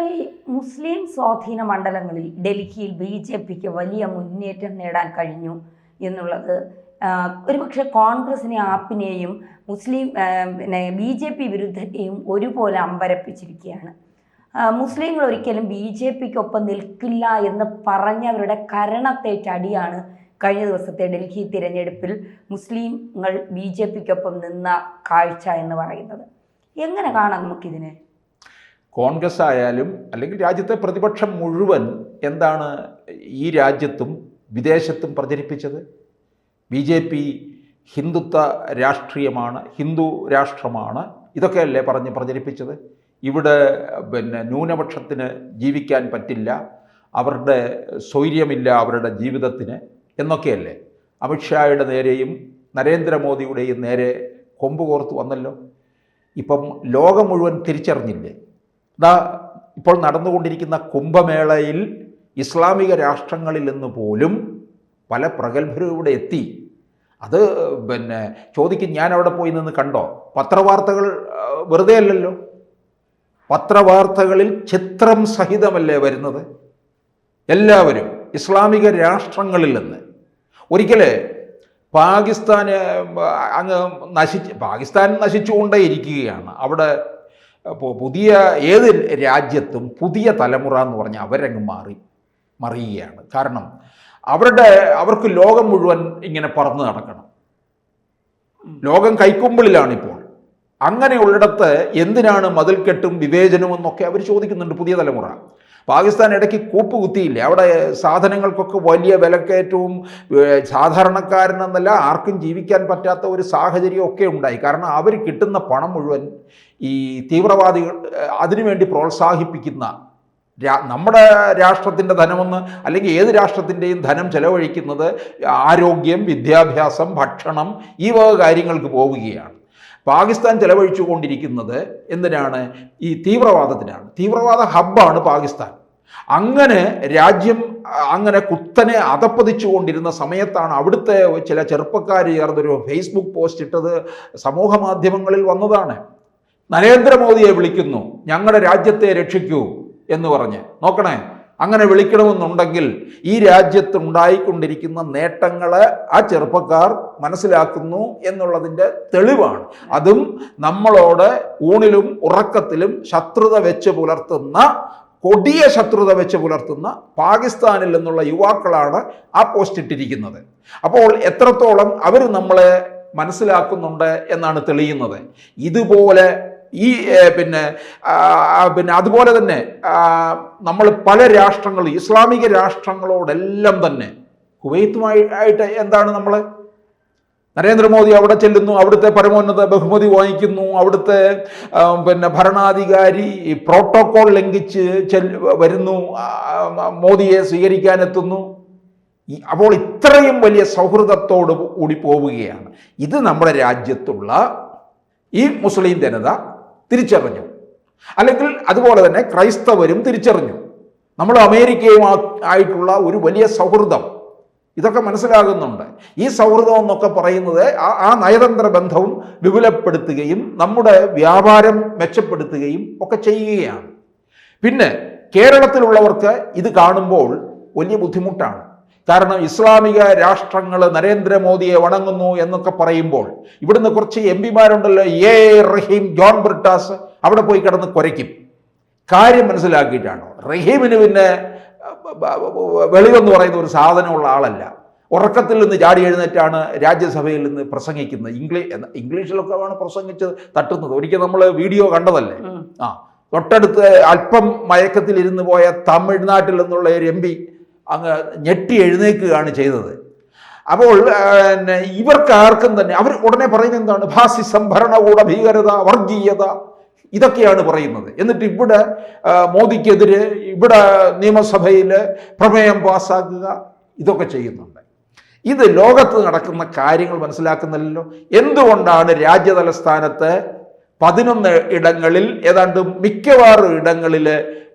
ഈ മുസ്ലിം സ്വാധീന മണ്ഡലങ്ങളിൽ ഡൽഹിയിൽ BJPക്ക് വലിയ മുന്നേറ്റം നേടാൻ കഴിഞ്ഞു എന്നുള്ളത് ഒരുപക്ഷെ കോൺഗ്രസിനെ ആപ്പിനെയും BJP വിരുദ്ധരെയും ഒരുപോലെ അമ്പരപ്പിച്ചിരിക്കുകയാണ്. മുസ്ലിങ്ങൾ ഒരിക്കലും BJPക്കൊപ്പം നിൽക്കില്ല എന്ന് പറഞ്ഞവരുടെ കരണത്തേറ്റടിയാണ് കഴിഞ്ഞ ദിവസത്തെ ഡൽഹി തിരഞ്ഞെടുപ്പിൽ മുസ്ലിങ്ങൾ BJPക്കൊപ്പം നിന്ന കാഴ്ച എന്ന് പറയുന്നത്. എങ്ങനെ കാണാം നമുക്കിതിനെ? കോൺഗ്രസ് ആയാലും അല്ലെങ്കിൽ രാജ്യത്തെ പ്രതിപക്ഷം മുഴുവൻ എന്താണ് ഈ രാജ്യത്തും വിദേശത്തും പ്രചരിപ്പിച്ചത്? BJP ഹിന്ദുത്വ രാഷ്ട്രീയമാണ്, ഹിന്ദു രാഷ്ട്രമാണ്, ഇതൊക്കെയല്ലേ പറഞ്ഞ് പ്രചരിപ്പിച്ചത്? ഇവിടെ ന്യൂനപക്ഷത്തിന് ജീവിക്കാൻ പറ്റില്ല, അവരുടെ സ്വൈര്യമില്ല അവരുടെ ജീവിതത്തിന് എന്നൊക്കെയല്ലേ അമിത്ഷായുടെ നേരെയും നരേന്ദ്രമോദിയുടെയും നേരെ കൊമ്പ് കോർത്ത് വന്നല്ലോ. ഇപ്പം ലോകം മുഴുവൻ തിരിച്ചറിഞ്ഞില്ലേ? ഇപ്പോൾ നടന്നുകൊണ്ടിരിക്കുന്ന കുംഭമേളയിൽ ഇസ്ലാമിക രാഷ്ട്രങ്ങളിൽ നിന്ന് പോലും പല പ്രഗത്ഭരും ഇവിടെ എത്തി. അത് ചോദിക്കും, ഞാൻ അവിടെ പോയി നിന്ന് കണ്ടോ? പത്രവാർത്തകൾ വെറുതെ അല്ലല്ലോ, പത്രവാർത്തകളിൽ ചിത്രം സഹിതമല്ലേ വരുന്നത്. എല്ലാവരും ഇസ്ലാമിക രാഷ്ട്രങ്ങളിൽ നിന്ന് ഒരിക്കലേ പാകിസ്ഥാൻ നശിച്ചുകൊണ്ടേ ഇരിക്കുകയാണ്. അവിടെ പുതിയ ഏത് രാജ്യത്തും പുതിയ തലമുറ എന്ന് പറഞ്ഞാൽ അവരങ്ങ് മറിയുകയാണ്. കാരണം അവർക്ക് ലോകം മുഴുവൻ ഇങ്ങനെ പറന്ന് നടക്കണം. ലോകം കൈക്കുമ്പിളിലാണിപ്പോൾ. അങ്ങനെയുള്ളിടത്ത് എന്തിനാണ് മതിൽക്കെട്ടും വിവേചനവും എന്നൊക്കെ അവർ ചോദിക്കുന്നുണ്ട് പുതിയ തലമുറ. പാകിസ്ഥാൻ ഇടയ്ക്ക് കൂപ്പ് കുത്തിയില്ലേ? അവിടെ സാധനങ്ങൾക്കൊക്കെ വലിയ വിലക്കയറ്റവും സാധാരണക്കാരനെന്നല്ല ആർക്കും ജീവിക്കാൻ പറ്റാത്ത ഒരു സാഹചര്യമൊക്കെ ഉണ്ടായി. കാരണം അവർ കിട്ടുന്ന പണം മുഴുവൻ ഈ തീവ്രവാദികൾ അതിനുവേണ്ടി പ്രോത്സാഹിപ്പിക്കുന്ന നമ്മുടെ രാഷ്ട്രത്തിൻ്റെ ധനമെന്ന് അല്ലെങ്കിൽ ഏത് രാഷ്ട്രത്തിൻ്റെയും ധനം ചെലവഴിക്കുന്നത് ആരോഗ്യം, വിദ്യാഭ്യാസം, ഭക്ഷണം ഈ വക കാര്യങ്ങൾക്ക് പോവുകയാണ്. പാകിസ്ഥാൻ ചെലവഴിച്ചു കൊണ്ടിരിക്കുന്നത് എന്തിനാണ്? ഈ തീവ്രവാദത്തിനാണ്. തീവ്രവാദ ഹബ്ബാണ് പാകിസ്ഥാൻ. അങ്ങനെ രാജ്യം അങ്ങനെ കുത്തനെ അധപ്പതിച്ചു കൊണ്ടിരുന്ന സമയത്താണ് അവിടുത്തെ ചില ചെറുപ്പക്കാർ ചേർന്നൊരു ഫേസ്ബുക്ക് പോസ്റ്റ് ഇട്ടത് സമൂഹ മാധ്യമങ്ങളിൽ വന്നതാണ്. നരേന്ദ്രമോദിയെ വിളിക്കുന്നു, ഞങ്ങളുടെ രാജ്യത്തെ രക്ഷിക്കൂ എന്ന് പറഞ്ഞ്. നോക്കണേ, അങ്ങനെ വിളിക്കണമെന്നുണ്ടെങ്കിൽ ഈ രാജ്യത്തുണ്ടായിക്കൊണ്ടിരിക്കുന്ന നേട്ടങ്ങളെ ആ ചെറുപ്പക്കാർ മനസ്സിലാക്കുന്നു എന്നുള്ളതിൻ്റെ തെളിവാണ്. അതും നമ്മളോട് ഊണിലും ഉറക്കത്തിലും ശത്രുത വെച്ച് പുലർത്തുന്ന, കൊടിയ ശത്രുത വെച്ച് പുലർത്തുന്ന പാകിസ്ഥാനിൽ നിന്നുള്ള യുവാക്കളാണ് ആ പോസ്റ്റ് ഇട്ടിരിക്കുന്നത്. അപ്പോൾ എത്രത്തോളം അവർ നമ്മളെ മനസ്സിലാക്കുന്നുണ്ട് എന്നാണ് തെളിയുന്നത്. ഇതുപോലെ ഈ അതുപോലെ തന്നെ നമ്മൾ പല രാഷ്ട്രങ്ങളും ഇസ്ലാമിക രാഷ്ട്രങ്ങളോടെല്ലാം തന്നെ കുവൈത്തുമായിട്ട് എന്താണ് നമ്മൾ നരേന്ദ്രമോദി അവിടെ ചെല്ലുന്നു, അവിടുത്തെ പരമോന്നത ബഹുമതി വാങ്ങിക്കുന്നു, അവിടുത്തെ ഭരണാധികാരി പ്രോട്ടോകോൾ ലംഘിച്ച് വരുന്നു, മോദിയെ സ്വീകരിക്കാനെത്തുന്നു. അപ്പോൾ ഇത്രയും വലിയ സൗഹൃദത്തോട് കൂടി പോവുകയാണ്. ഇത് നമ്മുടെ രാജ്യത്തുള്ള ഈ മുസ്ലിം ജനത തിരിച്ചറിഞ്ഞു. അല്ലെങ്കിൽ അതുപോലെ തന്നെ ക്രൈസ്തവരും തിരിച്ചറിഞ്ഞു. നമ്മൾ അമേരിക്കയും ആയിട്ടുള്ള ഒരു വലിയ സൗഹൃദം ഇതൊക്കെ മനസ്സിലാകുന്നുണ്ട്. ഈ സൗഹൃദം എന്നൊക്കെ പറയുന്നത് ആ നയതന്ത്ര ബന്ധവും വിപുലപ്പെടുത്തുകയും നമ്മുടെ വ്യാപാരം മെച്ചപ്പെടുത്തുകയും ഒക്കെ ചെയ്യുകയാണ്. പിന്നെ കേരളത്തിലുള്ളവർക്ക് ഇത് കാണുമ്പോൾ വലിയ ബുദ്ധിമുട്ടാണ്. കാരണം ഇസ്ലാമിക രാഷ്ട്രങ്ങൾ നരേന്ദ്രമോദിയെ വണങ്ങുന്നു എന്നൊക്കെ പറയുമ്പോൾ ഇവിടുന്ന് കുറച്ച് MP-മാരുണ്ടല്ലോ, റഹീം, ജോൺ ബ്രിട്ടാസ്, അവിടെ പോയി കിടന്ന് കുരയ്ക്കും. കാര്യം മനസ്സിലാക്കിയിട്ടാണോ? റഹീമിന് പിന്നെ വെളിവെന്ന് പറയുന്ന ഒരു സാധനമുള്ള ആളല്ല. ഉറക്കത്തിൽ നിന്ന് ചാടി എഴുന്നേറ്റാണ് രാജ്യസഭയിൽ നിന്ന് പ്രസംഗിക്കുന്നത്. ഇംഗ്ലീഷിലൊക്കെ ആണ് പ്രസംഗിച്ച് തട്ടുന്നത്. ഒരിക്കൽ നമ്മൾ വീഡിയോ കണ്ടതല്ലേ. തൊട്ടടുത്ത് അല്പം മയക്കത്തിലിരുന്ന് പോയ തമിഴ്നാട്ടിൽ നിന്നുള്ള ഒരു MP അങ്ങ് ഞെട്ടി എഴുന്നേൽക്കുകയാണ് ചെയ്തത്. അപ്പോൾ ഇവർക്ക് ആർക്കും തന്നെ അവർ ഉടനെ പറയുന്നത് എന്താണ്? ഫാസിസം, ഭരണകൂട ഭീകരത, വർഗീയത, ഇതൊക്കെയാണ് പറയുന്നത്. എന്നിട്ട് ഇവിടെ മോദിക്കെതിരെ ഇവിടെ നിയമസഭയിൽ പ്രമേയം പാസ്സാക്കുക, ഇതൊക്കെ ചെയ്യുന്നുണ്ട്. ഇത് ലോകത്ത് നടക്കുന്ന കാര്യങ്ങൾ മനസ്സിലാക്കുന്നില്ലല്ലോ. എന്തുകൊണ്ടാണ് രാജ്യതലസ്ഥാനത്ത് 11 ഇടങ്ങളിൽ ഏതാണ്ട് മിക്കവാറും ഇടങ്ങളിൽ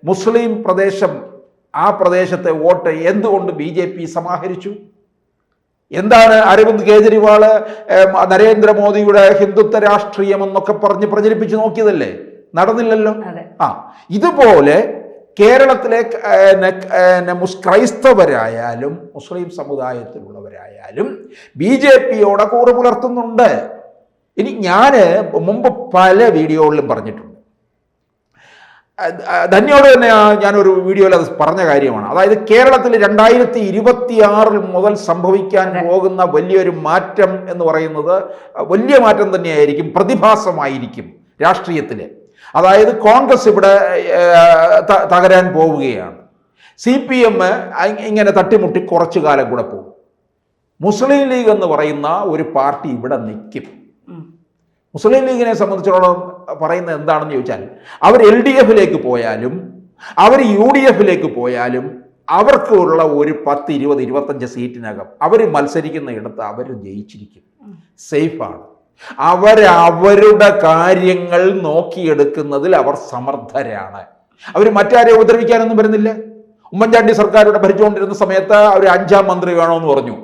മുസ്ലിം പ്രദേശം, ആ പ്രദേശത്തെ വോട്ട് എന്തുകൊണ്ട് BJP സമാഹരിച്ചു? എന്താണ് അരവിന്ദ് കെജ്രിവാൾ നരേന്ദ്രമോദിയുടെ ഹിന്ദുത്വ രാഷ്ട്രീയം എന്നൊക്കെ പറഞ്ഞ് പ്രചരിപ്പിച്ച് നോക്കിയതല്ലേ? നടന്നില്ലല്ലോ. ഇതുപോലെ കേരളത്തിലെ ക്രൈസ്തവരായാലും മുസ്ലിം സമുദായത്തിലുള്ളവരായാലും BJPയോടെ കൂറ് പുലർത്തുന്നുണ്ട്. ഇനി ഞാൻ മുമ്പ് പല വീഡിയോകളിലും പറഞ്ഞിട്ടുണ്ട്, ധന്യോട് തന്നെ ഞാനൊരു വീഡിയോയിൽ അത് പറഞ്ഞ കാര്യമാണ്. അതായത് കേരളത്തിൽ 2026 മുതൽ സംഭവിക്കാൻ പോകുന്ന വലിയൊരു മാറ്റം എന്ന് പറയുന്നത് വലിയ മാറ്റം തന്നെയായിരിക്കും, പ്രതിഭാസമായിരിക്കും രാഷ്ട്രീയത്തിൽ. അതായത് കോൺഗ്രസ് ഇവിടെ തകരാൻ പോവുകയാണ്. CPM ഇങ്ങനെ തട്ടിമുട്ടി കുറച്ചു കാലം കൂടെ പോകും. മുസ്ലിം ലീഗ് എന്ന് പറയുന്ന ഒരു പാർട്ടി ഇവിടെ നിൽക്കും. മുസ്ലിം ലീഗിനെ സംബന്ധിച്ചിടത്തോളം പറയുന്നത് എന്താണെന്ന് ചോദിച്ചാൽ, അവർ LDFിലേക്ക് പോയാലും അവർ UDFിലേക്ക് പോയാലും അവർക്കുള്ള ഒരു 10, 20, 25 സീറ്റിനകം അവർ മത്സരിക്കുന്ന ഇടത്ത് അവർ ജയിച്ചിരിക്കും, സേഫാണ്. അവരുടെ കാര്യങ്ങൾ നോക്കിയെടുക്കുന്നതിൽ അവർ സമർത്ഥരാണ്. അവർ മറ്റാരെ ഉപദ്രവിക്കാനൊന്നും വരുന്നില്ല. ഉമ്മൻചാണ്ടി സർക്കാരുടെ ഭരിച്ചുകൊണ്ടിരുന്ന സമയത്ത് അവർ 5ാം മന്ത്രി വേണമെന്ന് പറഞ്ഞു,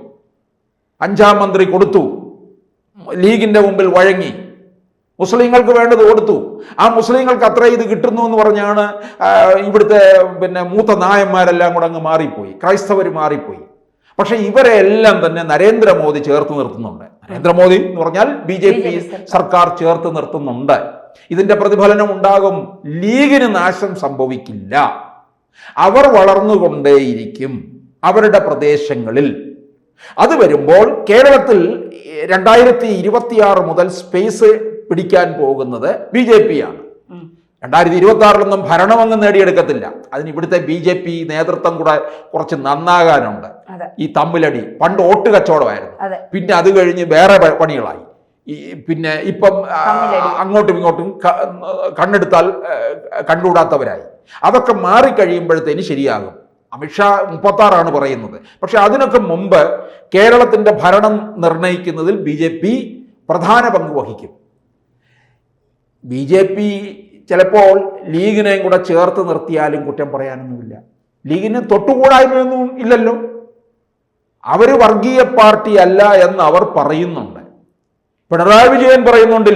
5ാം മന്ത്രി കൊടുത്തു, ലീഗിൻ്റെ മുമ്പിൽ വഴങ്ങി, മുസ്ലിങ്ങൾക്ക് വേണ്ടത് കൊടുത്തു. ആ മുസ്ലിങ്ങൾക്ക് അത്ര ഇത് കിട്ടുന്നു എന്ന് പറഞ്ഞാണ് ഇവിടുത്തെ മൂത്ത നായന്മാരെല്ലാം കൂടെ അങ്ങ് മാറിപ്പോയി, ക്രൈസ്തവർ മാറിപ്പോയി. പക്ഷെ ഇവരെ എല്ലാം തന്നെ നരേന്ദ്രമോദി ചേർത്ത് നിർത്തുന്നുണ്ട്. നരേന്ദ്രമോദി എന്ന് പറഞ്ഞാൽ BJP സർക്കാർ ചേർത്ത് നിർത്തുന്നുണ്ട്. ഇതിന്റെ പ്രതിഫലനം ഉണ്ടാകും. ലീഗിന് നാശം സംഭവിക്കില്ല. അവർ വളർന്നുകൊണ്ടേയിരിക്കും അവരുടെ പ്രദേശങ്ങളിൽ. അത് വരുമ്പോൾ കേരളത്തിൽ 2026 മുതൽ സ്പേസ് പിടിക്കാൻ പോകുന്നത് BJP ആണ്. 2026 ഭരണമങ്ങ് നേടിയെടുക്കത്തില്ല. അതിന് ഇവിടുത്തെ BJP നേതൃത്വം കൂടെ കുറച്ച് നന്നാകാനുണ്ട്. ഈ തമ്മിലടി പണ്ട് വോട്ട് കച്ചവടമായിരുന്നു, പിന്നെ അത് കഴിഞ്ഞ് വേറെ പണികളായി. പിന്നെ ഇപ്പം അങ്ങോട്ടും ഇങ്ങോട്ടും കണ്ണെടുത്താൽ കണ്ടുകൂടാത്തവരായി. അതൊക്കെ മാറിക്കഴിയുമ്പോഴത്തേന് ശരിയാകും. അമിത്ഷാ 36 പറയുന്നത്. പക്ഷെ അതിനൊക്കെ മുമ്പ് കേരളത്തിൻ്റെ ഭരണം നിർണയിക്കുന്നതിൽ BJP പ്രധാന പങ്ക് വഹിക്കും. BJP ചിലപ്പോൾ ലീഗിനെയും കൂടെ ചേർത്ത് നിർത്തിയാലും കുറ്റം പറയാനൊന്നുമില്ല. ലീഗിന് തൊട്ടുകൂടായ്മയൊന്നും ഇല്ലല്ലോ. അവർ വർഗീയ പാർട്ടി അല്ല എന്ന് അവർ പറയുന്നുണ്ട്. പിണറായി വിജയൻ പറയുന്നുണ്ട്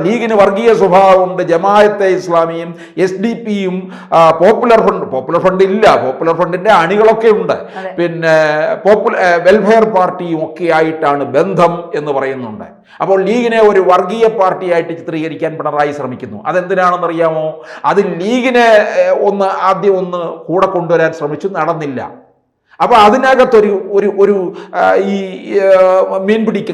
ലീഗിന് വർഗീയ സ്വഭാവമുണ്ട്, ജമാഅത്തെ ഇസ്ലാമിയും SDP-യും പോപ്പുലർ ഫ്രണ്ട് ഇല്ല, പോപ്പുലർ ഫ്രണ്ടിന്റെ അണികളൊക്കെ ഉണ്ട്, പിന്നെ വെൽഫെയർ പാർട്ടിയും ഒക്കെ ആയിട്ടാണ് ബന്ധം എന്ന് പറയുന്നുണ്ട്. അപ്പോൾ ലീഗിനെ ഒരു വർഗീയ പാർട്ടിയായിട്ട് ചിത്രീകരിക്കാൻ പിണറായി ശ്രമിക്കുന്നു. അതെന്തിനാണെന്നറിയാമോ? അത് ലീഗിനെ ആദ്യം ഒന്ന് കൂടെ കൊണ്ടുവരാൻ ശ്രമിച്ചു, നടന്നില്ല. അപ്പോൾ അതിനകത്തൊരു ഒരു ഈ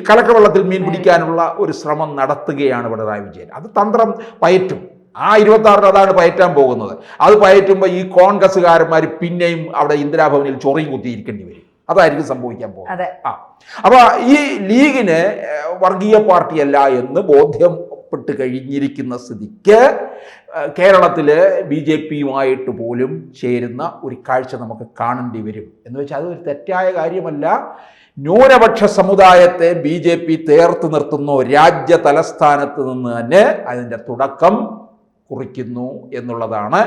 കലക്കവെള്ളത്തിൽ മീൻ പിടിക്കാനുള്ള ഒരു ശ്രമം നടത്തുകയാണ് പിണറായി വിജയൻ. അത് തന്ത്രം പയറ്റും. ആ 26 അതാണ് പയറ്റാൻ പോകുന്നത്. അത് പയറ്റുമ്പോൾ ഈ കോൺഗ്രസ്സുകാരന്മാർ പിന്നെയും അവിടെ ഇന്ദിരാഭവനിൽ ചൊറിയും കുത്തിയിരിക്കേണ്ടി വരും. അതായിരിക്കും സംഭവിക്കാൻ പോകുന്നത്. അപ്പൊ ഈ ലീഗിന് വർഗീയ പാർട്ടിയല്ല എന്ന് ബോധ്യപ്പെട്ട് കഴിഞ്ഞിരിക്കുന്ന സ്ഥിതിക്ക് കേരളത്തിലെ BJPയുമായിട്ട് പോലും ചേരുന്ന ഒരു കാഴ്ച നമുക്ക് കാണേണ്ടി വരും. എന്ന് വെച്ചാൽ അതൊരു തെറ്റായ കാര്യമല്ല. ന്യൂനപക്ഷ സമുദായത്തെ BJP ചേർത്ത് നിർത്തുന്നു. രാജ്യ തലസ്ഥാനത്ത് നിന്ന് തന്നെ അതിൻ്റെ തുടക്കം കുറിക്കുന്നു എന്നുള്ളതാണ്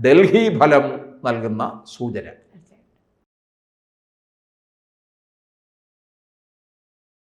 ഡൽഹി ഫലം നൽകുന്ന സൂചന.